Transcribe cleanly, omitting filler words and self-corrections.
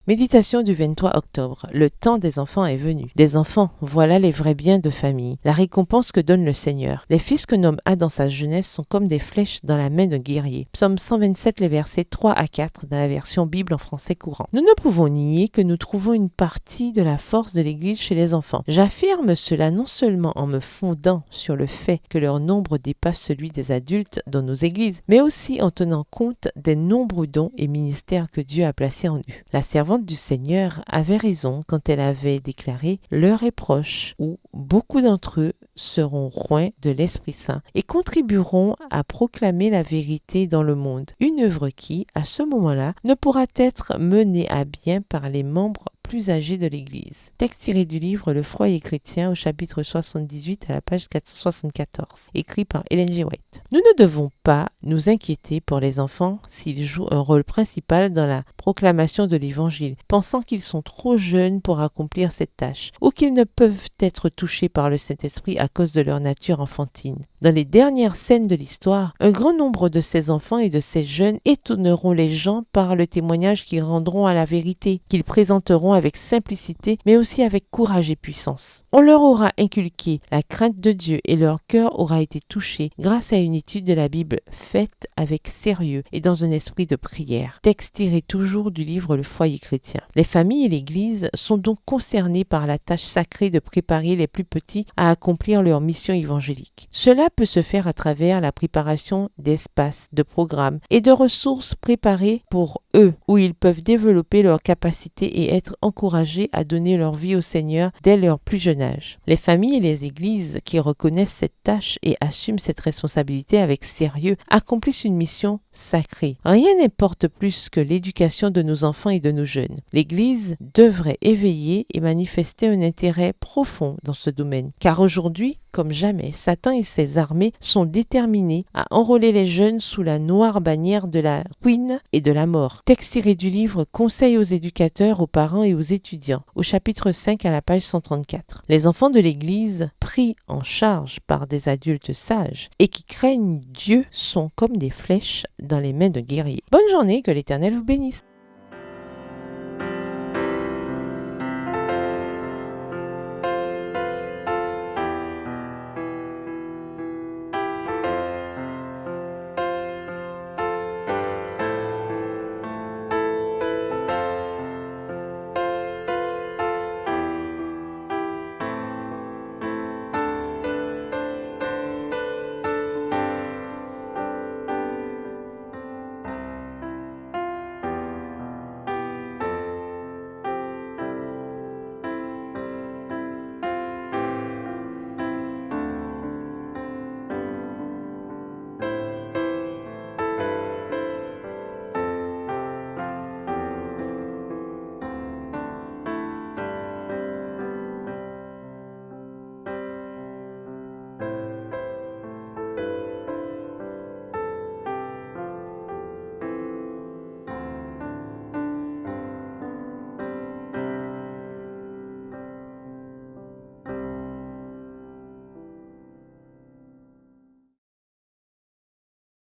Méditation du 23 octobre. Le temps des enfants est venu. Des enfants, voilà les vrais biens de famille, la récompense que donne le Seigneur. Les fils que nomme A dans sa jeunesse sont comme des flèches dans la main d'un guerrier. Psaume 127, les versets 3 à 4 dans la version Bible en français courant. Nous ne pouvons nier que nous trouvons une partie de la force de l'Église chez les enfants. J'affirme cela non seulement en me fondant sur le fait que leur nombre dépasse celui des adultes dans nos églises, mais aussi en tenant compte des nombreux dons et ministères que Dieu a placés en eux. La servante du Seigneur avait raison quand elle avait déclaré « L'heure est proche où beaucoup d'entre eux seront roints de l'Esprit Saint et contribueront à proclamer la vérité dans le monde. Une œuvre qui, à ce moment-là, ne pourra être menée à bien par les membres plus âgés de l'Église. » Texte tiré du livre Le foyer chrétien au chapitre 78 à la page 474, écrit par Ellen G. White. Nous ne devons pas nous inquiéter pour les enfants s'ils jouent un rôle principal dans la proclamation de l'Évangile, pensant qu'ils sont trop jeunes pour accomplir cette tâche, ou qu'ils ne peuvent être touchés par le Saint-Esprit à cause de leur nature enfantine. Dans les dernières scènes de l'histoire, un grand nombre de ces enfants et de ces jeunes étonneront les gens par le témoignage qu'ils rendront à la vérité, qu'ils présenteront avec simplicité, mais aussi avec courage et puissance. On leur aura inculqué la crainte de Dieu et leur cœur aura été touché grâce à une étude de la Bible faite avec sérieux et dans un esprit de prière. Texte tiré toujours du livre Le foyer chrétien. Les familles et l'Église sont donc concernées par la tâche sacrée de préparer les plus petits à accomplir leur mission évangélique. Cela peut se faire à travers la préparation d'espaces, de programmes et de ressources préparées pour eux, où ils peuvent développer leurs capacités et être encouragés à donner leur vie au Seigneur dès leur plus jeune âge. Les familles et les églises qui reconnaissent cette tâche et assument cette responsabilité avec sérieux accomplissent une mission sacrée. Rien n'importe plus que l'éducation de nos enfants et de nos jeunes. L'Église devrait éveiller et manifester un intérêt profond dans ce domaine, car aujourd'hui, comme jamais, Satan et ses armées sont déterminés à enrôler les jeunes sous la noire bannière de la ruine et de la mort. Texte tiré du livre Conseils aux éducateurs, aux parents et aux étudiants, au chapitre 5 à la page 134. Les enfants de l'Église, pris en charge par des adultes sages et qui craignent Dieu, sont comme des flèches dans les mains d'un guerrier. Bonne journée, que l'Éternel vous bénisse.